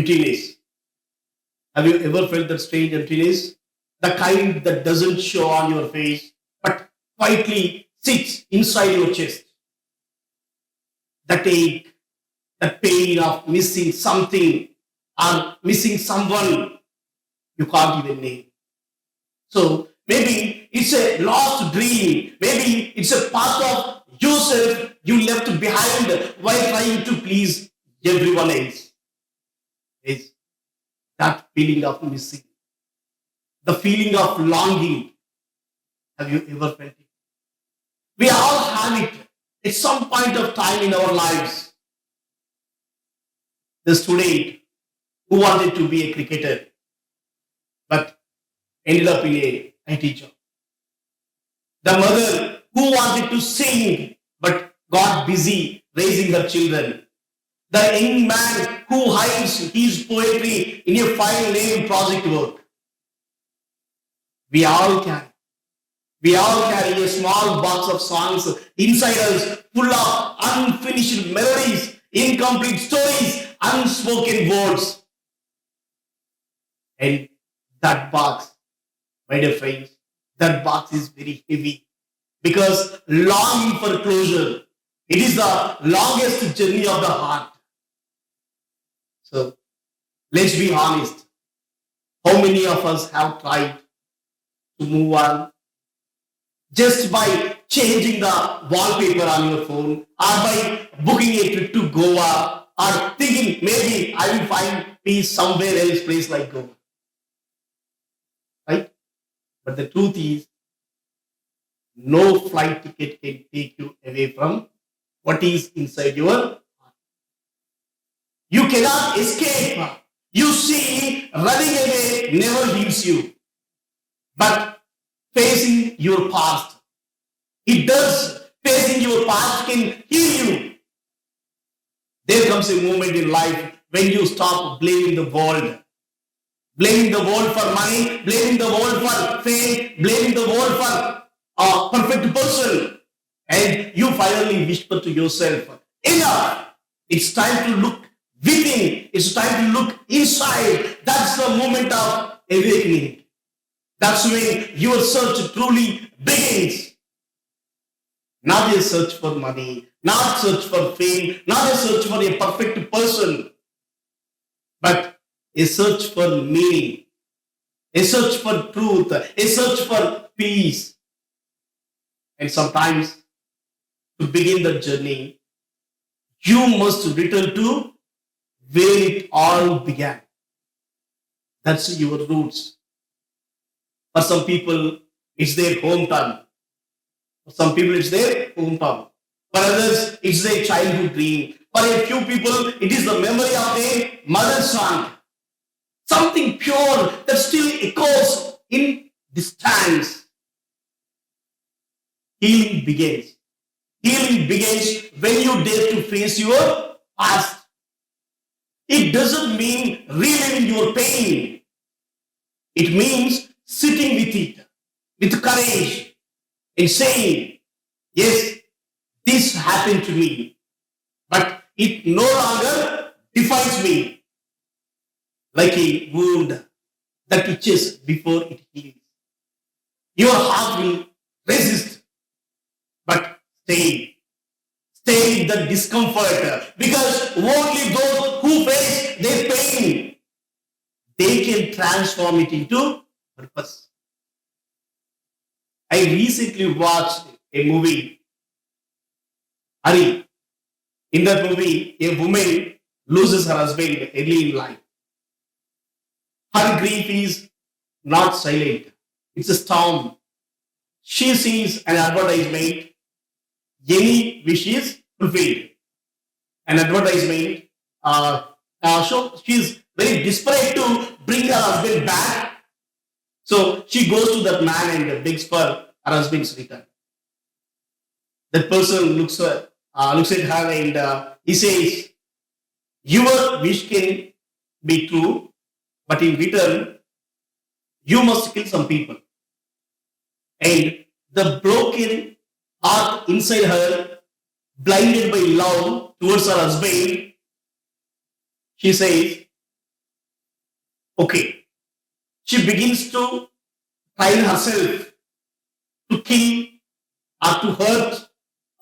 emptiness. Have you ever felt that strange emptiness? The kind that doesn't show on your face, but quietly sits inside your chest. That ache, that pain of missing something or missing someone you can't even name. So maybe it's a lost dream. Maybe it's a part of yourself you left behind while trying to please everyone else. Yes, that feeling of missing, the feeling of longing. Have you ever felt it? We all have it at some point of time in our lives. The student who wanted to be a cricketer but ended up in a IT job. The mother who wanted to sing but got busy raising her children. The young man who hides his poetry in a file named project work. We all carry. We all carry a small box of songs inside us full of unfinished melodies, incomplete stories, unspoken words. And that box, my dear friends, that box is very heavy because longing for closure, it is the longest journey of the heart. So let's be honest. How many of us have tried to move on just by changing the wallpaper on your phone or by booking a trip to Goa or thinking maybe I will find peace somewhere else, place like Goa? Right? But the truth is, no flight ticket can take you away from what is inside your heart. You cannot escape. You see, running away never heals you. But facing your past, it does. Facing your past can heal you. There comes a moment in life when you stop blaming the world. Blaming the world for money, blaming the world for fame, blaming the world for a perfect person. And you finally whisper to yourself, enough! It's time to look within. It's time to look inside. That's the moment of awakening. That's when your search truly begins. Not a search for money, not search for fame, not a search for a perfect person, but a search for meaning, a search for truth, a search for peace. And sometimes to begin the journey, you must return to where it all began. That's your roots. For some people, it's their hometown. For some people, it's their hometown. For others, it's their childhood dream. For a few people, it is the memory of their mother's song. Something pure that still echoes in distance. Healing begins. Healing begins when you dare to face your past. It doesn't mean reliving your pain. It means sitting with it, with courage, and saying, yes, this happened to me, but it no longer defines me. Like a wound that itches before it heals. Your heart will resist, but stay. Stay in the discomfort because only those who face their pain, they can transform it into purpose. I recently watched a movie, Hari. In that movie, a woman loses her husband early in life. Her grief is not silent. It's a storm. She sees an advertisement, any wish is fulfilled. An advertisement, so she's very desperate to bring her husband back. So she goes to that man and begs for her husband's return. That person looks at her and he says, your wish can be true, but in return, you must kill some people. And the broken heart inside her, blinded by love towards her husband, she says, Okay, she begins to train herself to kill or to hurt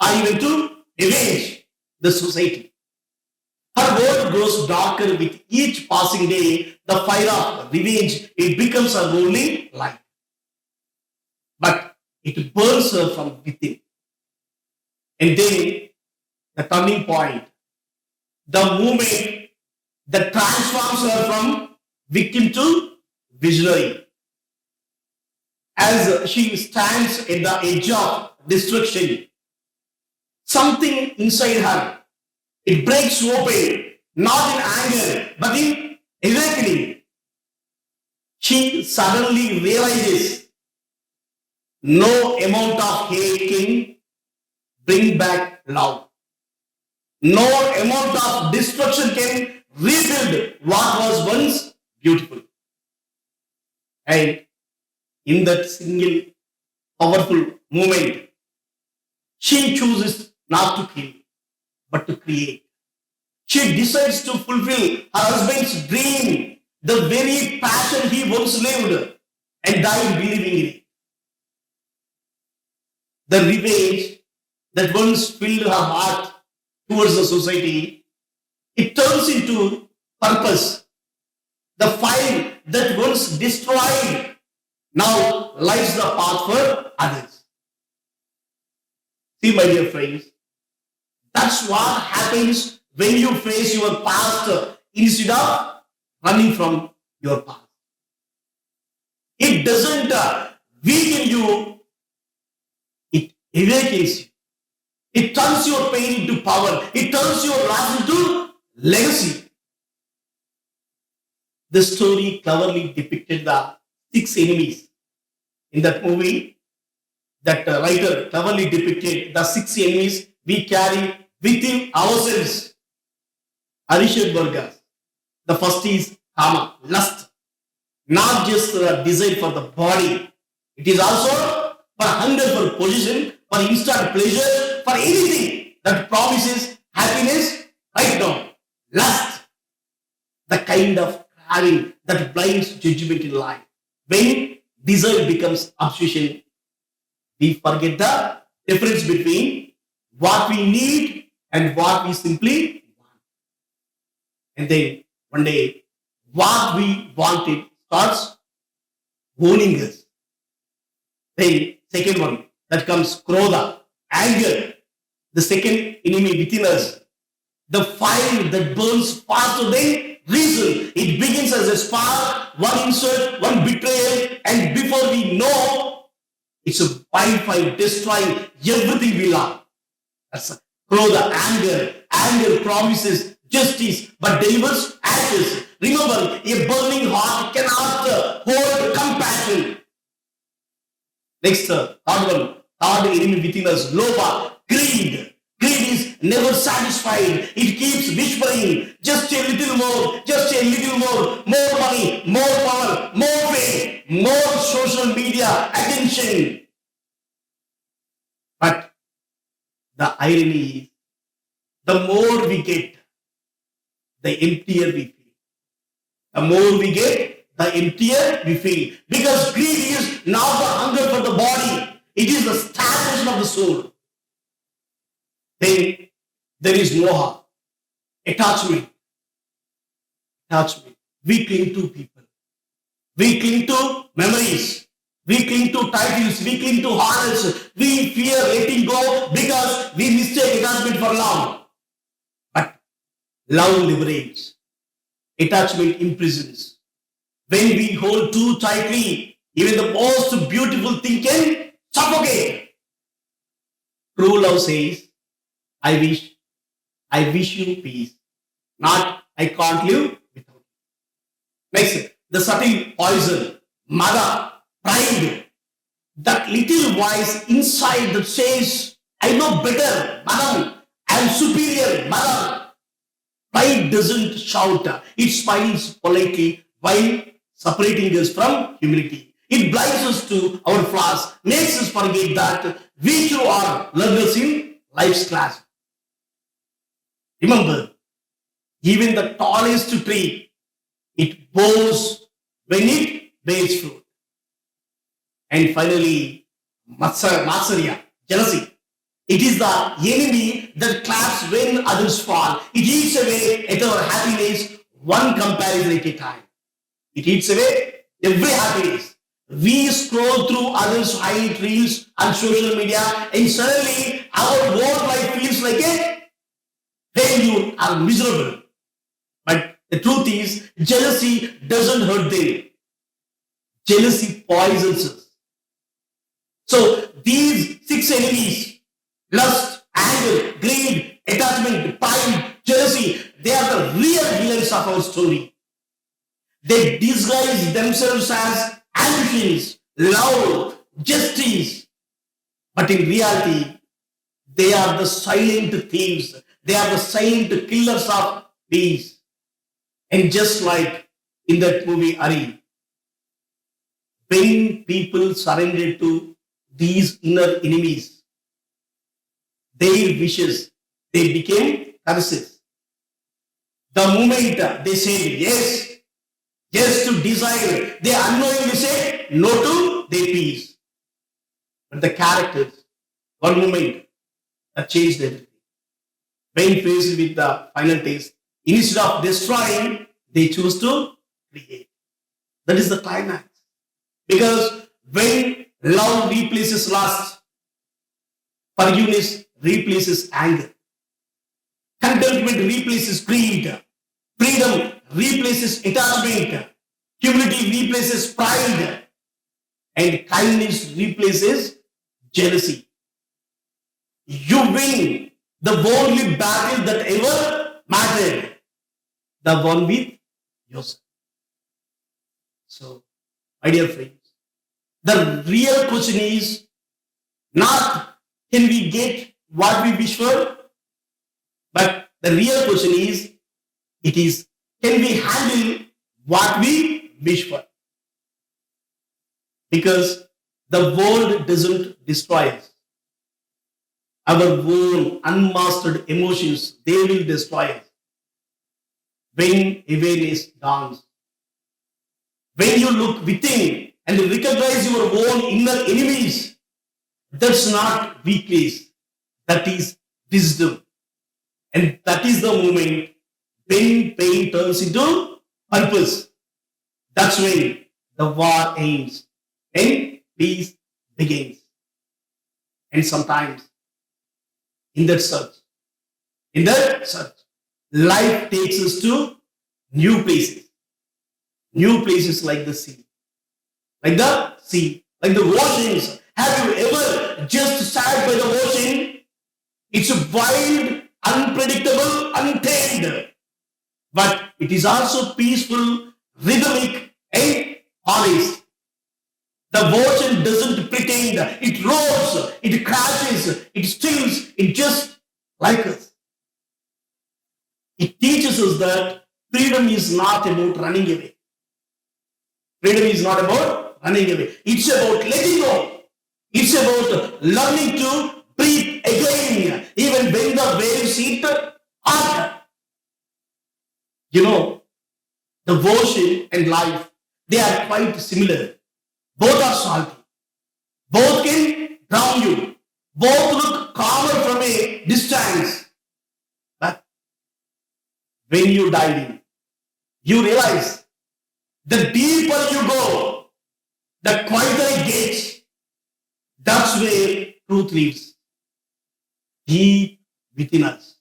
or even to avenge the society. Her world grows darker with each passing day. The fire of revenge, it becomes her only light. But it burns her from within. And then the turning point, the moment that transforms her from victim to visionary. As she stands at the edge of destruction, something inside her, it breaks open, not in anger, but in awakening. She suddenly realizes no amount of hate can bring back love. No amount of destruction can rebuild what was once beautiful. And in that single powerful moment, she chooses not to kill, but to create. She decides to fulfill her husband's dream, the very passion he once lived and died believing in it. The revenge that once filled her heart towards the society, it turns into purpose. The fire that once destroyed now lights the path for others. See, my dear friends, that's what happens when you face your past instead of running from your past. It doesn't weaken you, it awakens you. It turns your pain into power. It turns your wrath into legacy. The story cleverly depicted the six enemies. In that movie, that writer cleverly depicted the six enemies we carry within ourselves. Arishad Burgas. The first is kama, lust. Not just a desire for the body. It is also for hunger for position, for instant pleasure, for anything that promises happiness right now. Lust. The kind of craving that blinds judgment in life. When desire becomes obsession, we forget the difference between what we need and what we simply want. And then one day, what we wanted starts owning us. Then second one, that comes krodha, anger, the second enemy within us. The fire that burns faster than reason. It begins as a spark, one insult, one betrayal, and before we know, it's a wildfire destroying everything we love. That's a krodha, anger. Anger promises justice but delivers ashes. Remember, a burning heart cannot hold compassion. Next, third enemy within us, lobha, greed. Greed is never satisfied. It keeps whispering, just a little more, just a little more money, more power, more fame, more social media attention. But the irony is, the more we get, the emptier we feel. The more we get, the emptier we feel. Because greed is not the hunger for the body, it is the stagnation of the soul. Then there is moha, attachment. We cling to people. We cling to memories. We cling to titles. We cling to honors. We fear letting go because we mistake attachment for love. But love liberates. Attachment imprisons. When we hold too tightly, even the most beautiful thing can suffocate. True love says, I wish you peace. Not, I can't live without you. Next, the subtle poison, mother, pride. That little voice inside that says, I know better, madam. I am superior, madam. Pride doesn't shout. It smiles politely while separating us from humility. It blinds us to our flaws, makes us forget that we too are learners in life's class. Remember, even the tallest tree, it bows when it bears fruit. And finally, Matsarya, jealousy. It is the enemy that claps when others fall. It eats away at our happiness, one comparison at a time. It eats away every happiness. We scroll through others' highlight reels on social media, and suddenly our own life feels like a failure or miserable. But the truth is, jealousy doesn't hurt them. Jealousy poisons us. So these six enemies, lust, anger, greed, attachment, pride, jealousy, they are the real villains of our story. They disguise themselves as ambitions, love, justice. But in reality, they are the silent thieves. They are the silent killers of peace. And just like in that movie, Ari, when people surrendered to these inner enemies, their wishes, they became curses. The moment they said yes to desire, they unknowingly said no to their peace. But the characters, one moment, that changed everything. When faced with the final taste, instead of destroying, they choose to create. That is the climax. Because when love replaces lust, forgiveness replaces anger, contentment replaces greed, freedom replaces attachment, humility replaces pride, and kindness replaces jealousy. You win the only battle that ever mattered, the one with yourself. So, my dear friends, the real question is not can we get what we wish for, but the real question is can we handle what we wish for? Because the world doesn't destroy us. Our own unmastered emotions, they will destroy us. When awareness dawns, when you look within and recognize your own inner enemies, that's not weakness, that is wisdom. And that is the moment when pain turns into purpose. That's when the war ends and peace begins. And sometimes in that search, life takes us to new places like the sea, like the oceans. Have you ever just sat by the ocean? It's wild, unpredictable, untamed, but it is also peaceful, rhythmic, and honest. The ocean doesn't pretend. It roars, it crashes, it stills, it just like us. It teaches us that freedom is not about running away. Freedom is not about running away. It's about letting go. It's about learning to breathe again, even when the waves hit hard. You know, the ocean and life, they are quite similar. Both are salty. Both can drown you. Both look calmer from a distance. But when you dive in, you realize the deeper you go, the quieter it gets. That's where truth lives, deep within us.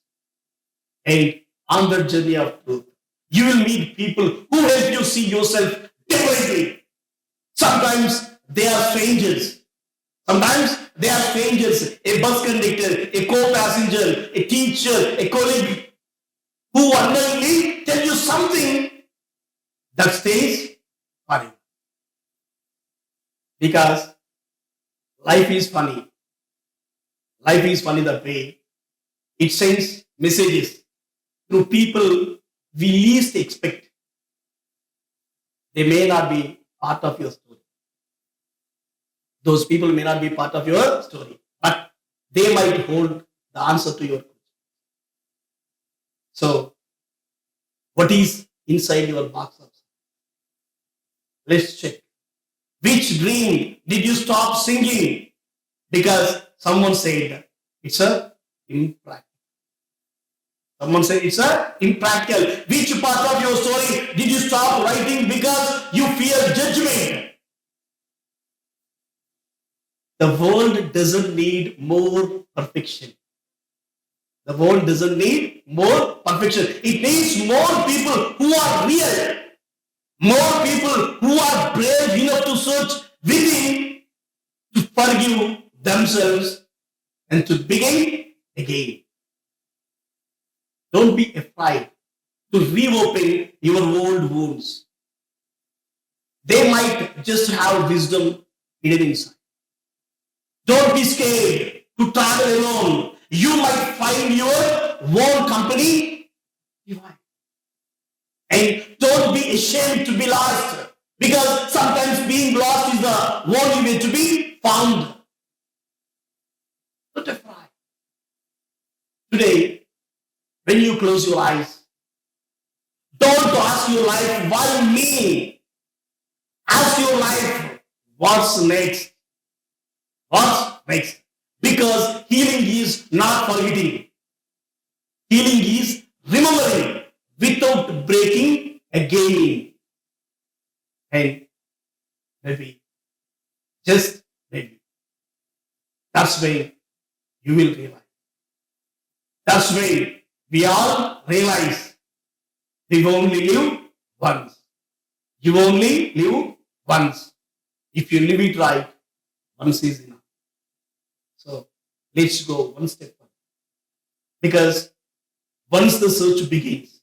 And on the journey of truth, you will meet people who help you see yourself differently. Sometimes they are strangers. A bus conductor, a co-passenger, a teacher, a colleague, who unknowingly tell you something that stays forever. Because life is funny. Life is funny that way. It sends messages through people we least expect. They may not be part of your story. Those people may not be part of your story, but they might hold the answer to your question. So, what is inside your box of? Let's check. Which dream did you stop singing? Because someone said it's a impractical. Someone said it's a impractical. Which part of your story did you stop writing because you fear judgment? The world doesn't need more perfection. The world doesn't need more perfection. It needs more people who are real. More people who are brave enough to search within, to forgive themselves, and to begin again. Don't be afraid to reopen your old wounds. They might just have wisdom hidden inside. Don't be scared to travel alone. You might find your own company divine. And don't be ashamed to be lost, because sometimes being lost is the only way to be found. Don't afraid. Today, when you close your eyes, don't ask your life, why me? Ask your life, what's next? What's next? Because healing is not forgetting. Healing is remembering without breaking again. And maybe, just maybe, that's when you will realize. That's when we all realize we only live once. You only live once. If you live it right, once is enough. So let's go one step further. Because once the search begins,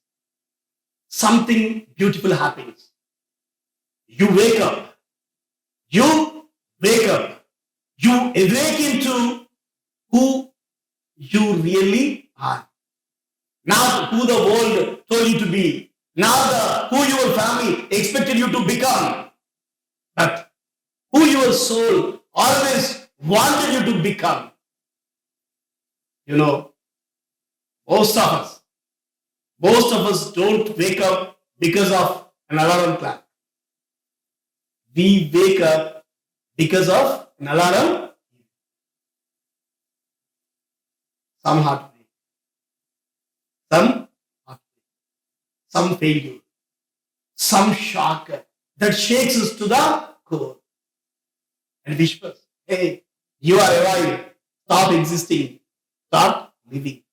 something beautiful happens. You wake up. You wake up. You awaken to who you really are. Not who the world told you to be. Not who your family expected you to become. But who your soul always wanted you to become. You know, most of us don't wake up because of an alarm clock. We wake up because of an alarm. Some heartbreak, some failure, some shock that shakes us to the core and whispers, hey, you are alive. Stop existing. Start living.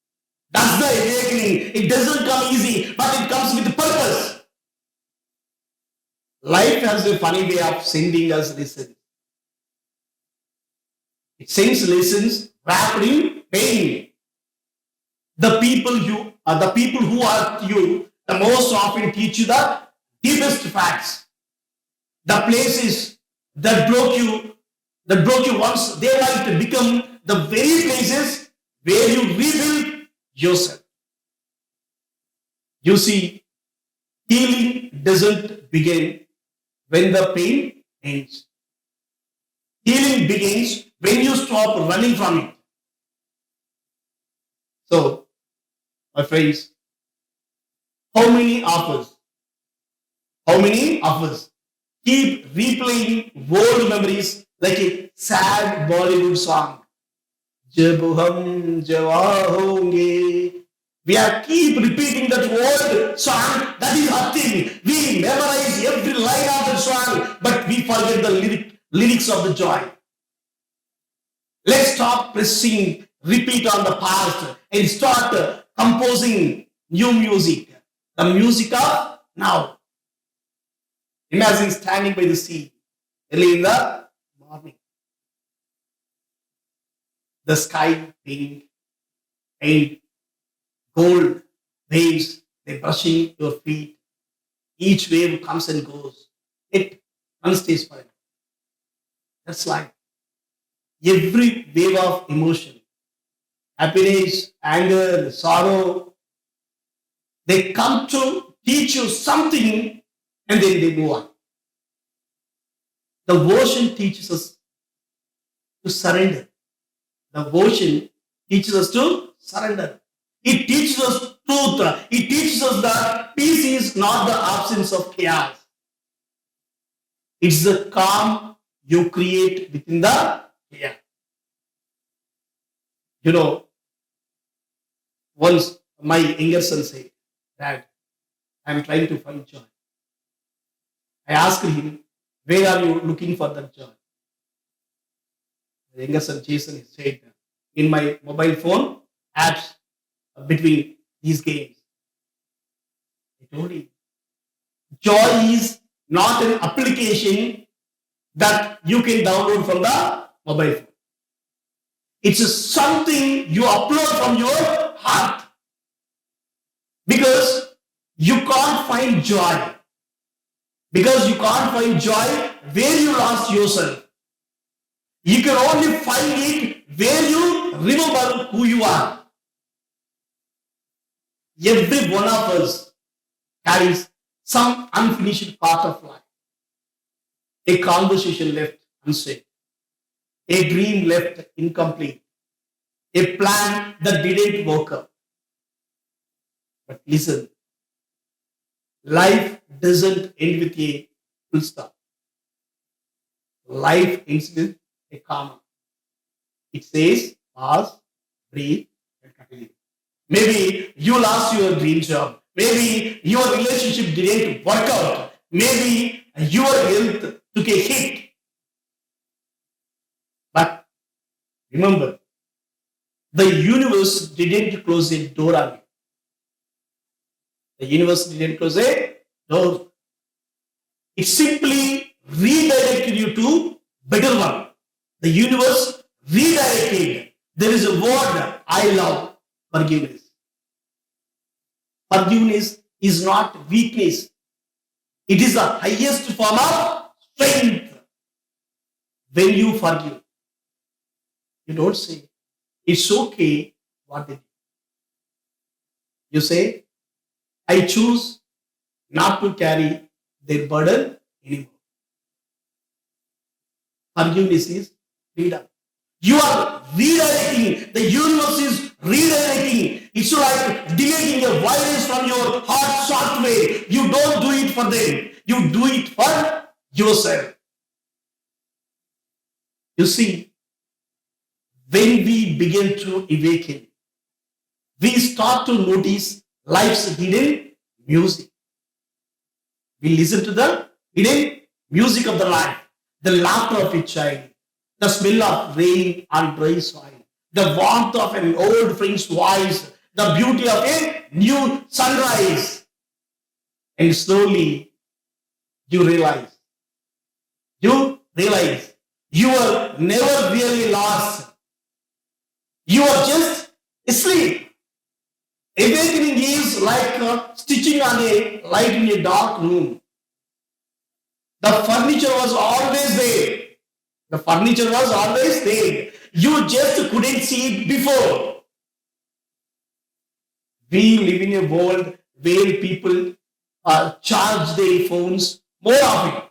That's the awakening. It doesn't come easy, but it comes with purpose. Life has a funny way of sending us lessons. It sends lessons wrapped in pain. The people who are you the most often teach you the deepest facts. The places that broke you once, they might become the very places where you rebuild yourself. You see, healing doesn't begin when the pain ends. Healing begins when you stop running from it. So, my friends, how many of us keep replaying old memories like a sad Bollywood song? Jab hum jawa honge. We are keep repeating that old song. That is nothing. We memorize every line of the song, but we forget the lyrics of the joy. Let's stop pressing repeat on the past and start composing new music. The music of now. Imagine standing by the sea early in the morning. The sky pink and gold waves, they brushing your feet. Each wave comes and goes. It unstays forever. That's life. Every wave of emotion, happiness, anger, sorrow, they come to teach you something and then they move on. The ocean teaches us to surrender. The ocean teaches us to surrender. It teaches us truth. It teaches us that peace is not the absence of chaos. It's the calm you create within the chaos. You know, once my younger son said, Dad, I'm trying to find joy. I asked him, where are you looking for that joy? The younger son Jason said, in my mobile phone apps between these games. I told him, joy is not an application that you can download from the mobile phone. It's something you upload from your heart. Because you can't find joy. Because you can't find joy where you lost yourself. You can only find it where you remember who you are. Every one of us carries some unfinished part of life. A conversation left unsaid. A dream left incomplete. A plan that didn't work out. But listen, life doesn't end with a full stop. Life ends with a comma. It says, pause, breathe, and continue. Maybe you lost your dream job. Maybe your relationship didn't work out. Maybe your health took a hit. But remember, the universe didn't close a door on you. The universe didn't close a door. It simply redirected you to better one. The universe redirected. There is a word I love, forgiveness. Forgiveness is not weakness. It is the highest form of strength. When you forgive, you don't say, it's okay what they did. You say, I choose not to carry their burden anymore. Forgiveness is freedom. You are redirecting. The universe is redirecting. It's like deleting a virus from your heart software. You don't do it for them. You do it for yourself. You see, when we begin to awaken, we start to notice life's hidden music. We listen to the hidden music of the life, the laughter of a child, the smell of rain on dry soil, the warmth of an old friend's voice, the beauty of a new sunrise. And slowly you realize you were never really lost. You are just asleep. Awakening is like stitching on a light in a dark room. The furniture was always there. The furniture was always there. You just couldn't see it before. We live in a world where people charge their phones more often.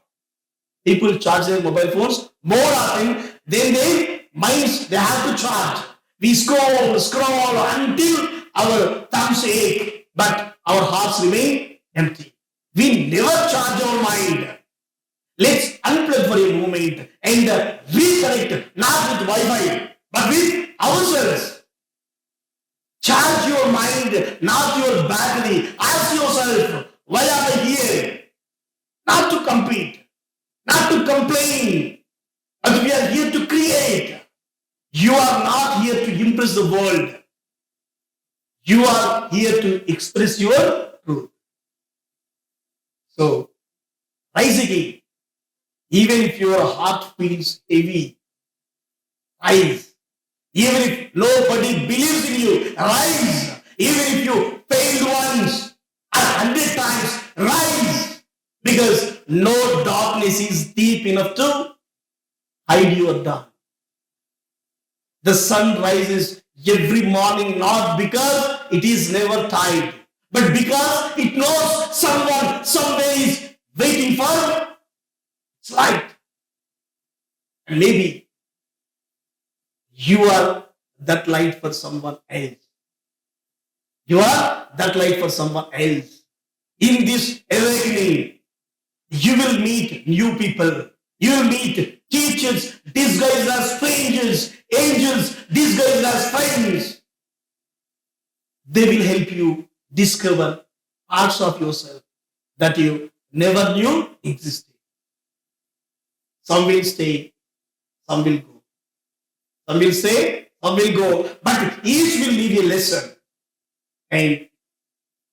People charge their mobile phones more often than their minds they have to charge. We scroll until our thumbs ache, but our hearts remain empty. We never charge our mind. Let's unplug for a moment and reconnect, not with Wi-Fi, but with ourselves. Charge your mind, not your battery. Ask yourself, why am I here? Not to compete, not to complain, but we are here to create. You are not here to impress the world. You are here to express your truth. So, rise again. Even if your heart feels heavy, rise. Even if nobody believes in you, rise. Even if you failed once, 100 times, rise. Because no darkness is deep enough to hide your dark. The sun rises every morning not because it is never tired, but because it knows someone somewhere is waiting for its light. And maybe you are that light for someone else. You are that light for someone else. In this awakening, You will meet new people. You will meet teachers disguised as strangers, angels disguised as friends. They will help you discover parts of yourself that you never knew existed. Some will stay, some will go. Some will stay, some will go, but each will leave a lesson. And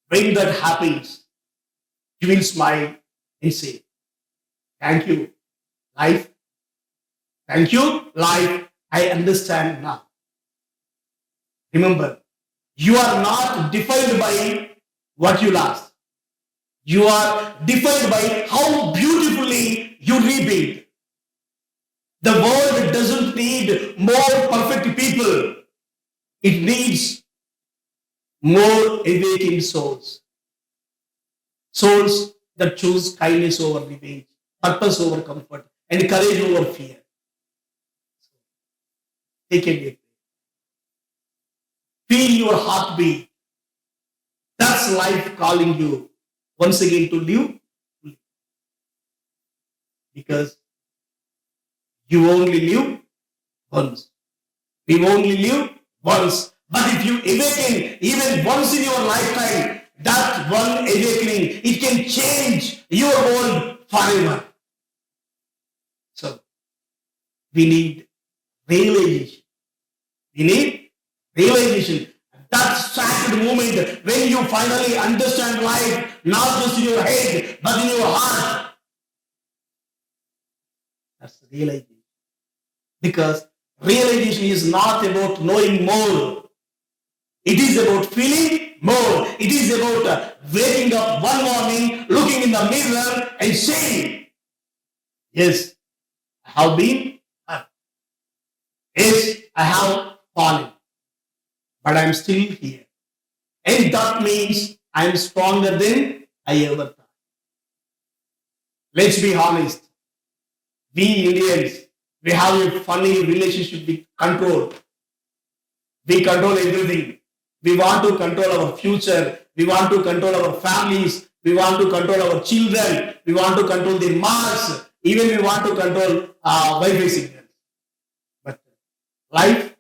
when that happens, you will smile and say, thank you, life. Thank you, life. I understand now. Remember, you are not defined by what you lost. You are defined by how beautifully you rebuild. The world doesn't need more perfect people. It needs more awakened souls. Souls that choose kindness over revenge, purpose over comfort, and courage over fear. Take a deep breath. Feel your heartbeat. That's life calling you once again to live. Because you only live once. We only live once. But if you awaken even once in your lifetime, that one awakening, it can change your world forever. So, we need realization. We need realization. That sacred moment when you finally understand life, not just in your head, but in your heart. That's realization. Because realization is not about knowing more. It is about feeling more. It is about waking up one morning, looking in the mirror and saying, yes, I have been hurt. Yes, I have fallen. But I'm still here. And that means I'm stronger than I ever thought. Let's be honest. We Indians, we have a funny relationship with control. We control everything. We want to control our future. We want to control our families. We want to control our children. We want to control their marks. Even we want to control Wi-Fi signals. But life,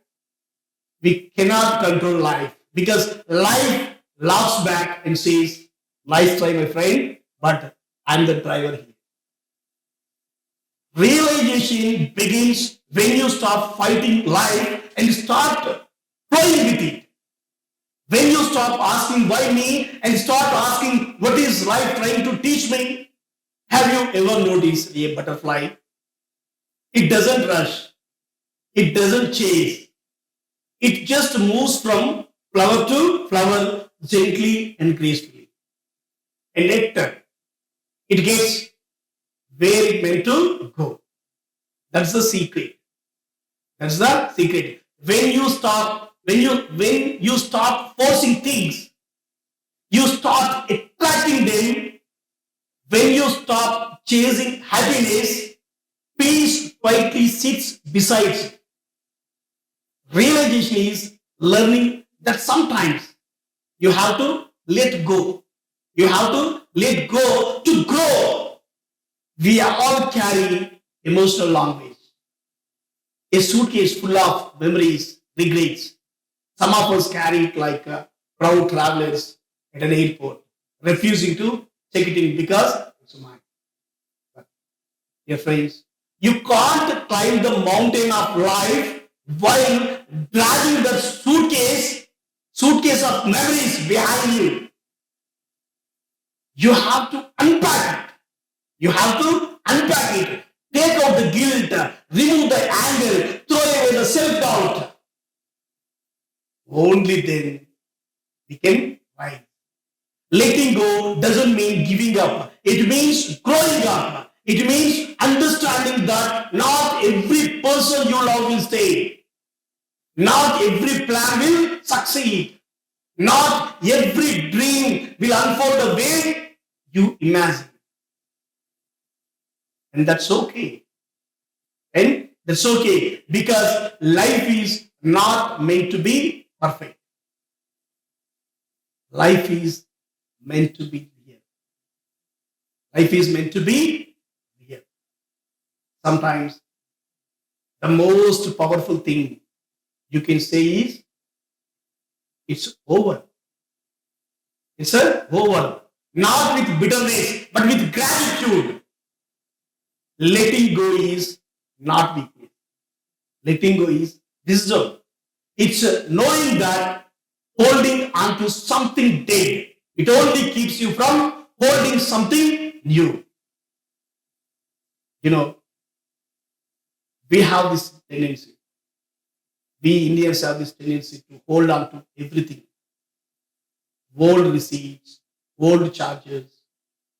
we cannot control life because life laughs back and says, nice try, my friend, but I'm the driver here. Realization begins when you stop fighting life and start playing with it. When you stop asking why me and start asking what is life trying to teach me. Have you ever noticed a butterfly? It doesn't rush. It doesn't chase. It just moves from flower to flower gently and gracefully. And later, it gets where it meant to go. That's the secret. That's the secret. When you stop forcing things, you start attracting them. When you stop chasing happiness, peace quietly sits beside you. Realization is learning that sometimes you have to let go. You have to let go to grow. We all carry emotional language. A suitcase full of memories, regrets. Some of us carry it like proud travelers at an airport, refusing to check it in because it's mine. But, dear friends, you can't climb the mountain of life while dragging the suitcase of memories behind you. You have to unpack it. You have to unpack it. Take out the guilt, remove the anger, throw away the self-doubt. Only then we can rise. Letting go doesn't mean giving up. It means growing up. It means understanding that not every person you love will stay. Not every plan will succeed. Not every dream will unfold the way you imagine. And that's okay. And that's okay because life is not meant to be perfect. Life is meant to be real. Life is meant to be real. Sometimes the most powerful thing you can say is it's over. It's over. Not with bitterness, but with gratitude. Letting go is not weakness. Letting go is wisdom. It's knowing that holding on to something dead, it only keeps you from holding something new. You know, we have this tendency, we Indians have this tendency to hold on to everything. Old receipts, old charges,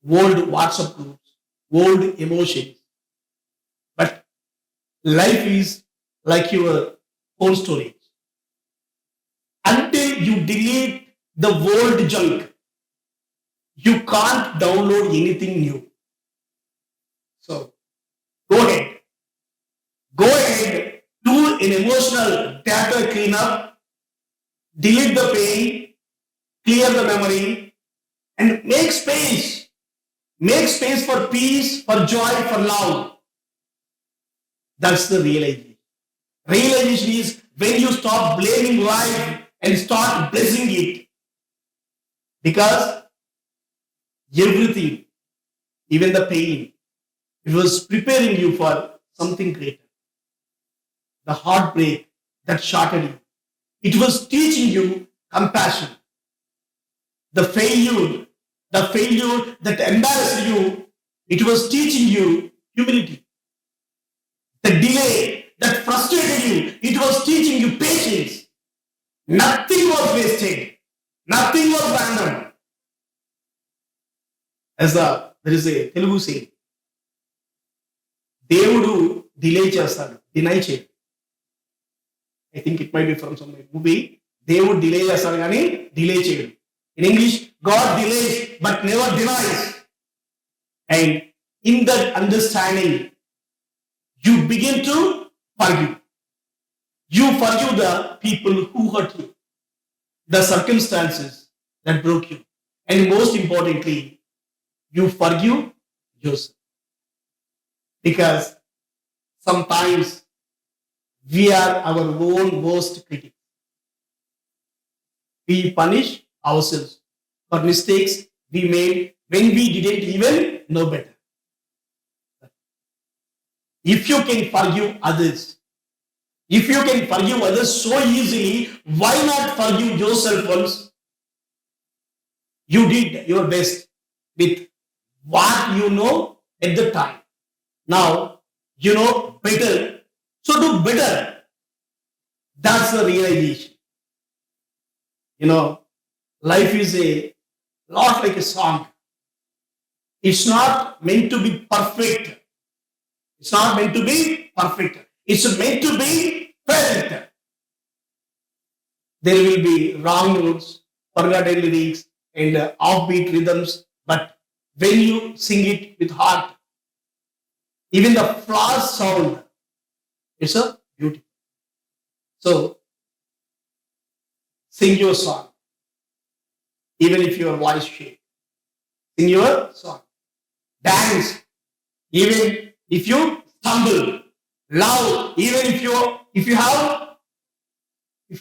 old WhatsApp groups, old emotions. But life is like your phone storage. Until you delete the old junk, you can't download anything new. So go ahead. Go ahead, do an emotional data cleanup, delete the pain, clear the memory, and make space. Make space for peace, for joy, for love. That's the realization. Realization is when you stop blaming life and start blessing it. Because everything, even the pain, it was preparing you for something greater. The heartbreak that shattered you, it was teaching you compassion. The failure that embarrassed you, it was teaching you humility. The delay that frustrated you, it was teaching you patience. Nothing was wasted. Nothing was random. There is a Telugu saying, దేవుడు delay చేస్తాడు, deny చేయడు. I think it might be from some movie. దేవుడు delay చేస్తాడు కానీ delay చేయడు. In English, God delays but never denies. And in that understanding, you begin to forgive. You forgive the people who hurt you, the circumstances that broke you. And most importantly, you forgive yourself. Because sometimes we are our own worst critic. We punish ourselves for mistakes we made when we didn't even know better. If you can forgive others, so easily, why not forgive yourself once? You did your best with what you know at the time. Now, you know better, so do better. That's the realization. Life is a lot like a song. It's not meant to be perfect. It's meant to be felt. There will be wrong notes, forgotten lyrics, and offbeat rhythms. But when you sing it with heart, even the flawed sound, it's a beauty. So, sing your song. Even if your voice shakes, sing your song. Dance, even if you stumble. Love, even if you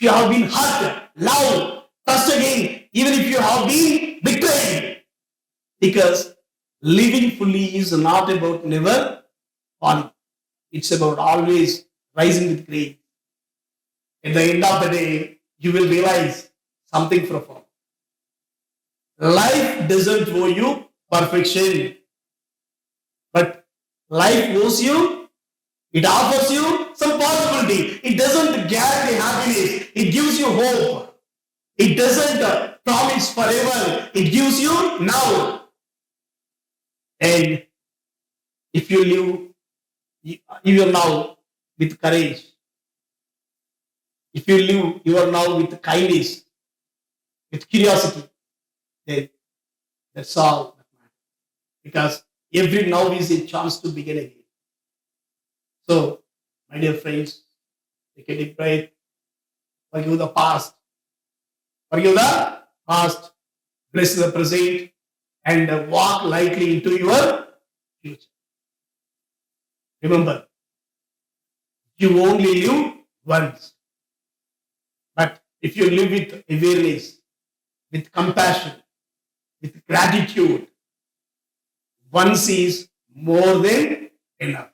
have been hurt. Love, trust again, even if you have been betrayed. Because living fully is not about never falling. It's about always rising with grace. At the end of the day, you will realize something profound. Life doesn't owe you perfection, but life owes you, it offers you some possibility. It doesn't guarantee happiness, it gives you hope. It doesn't promise forever, it gives you now. And if you live your now with courage, if you live your now with kindness, with curiosity, then that's all that matters. Because every now is a chance to begin again. So, my dear friends, take a deep breath, forgive the past, bless the present, and walk lightly into your future. Remember, you only live once. But if you live with awareness, with compassion, with gratitude, once is more than enough.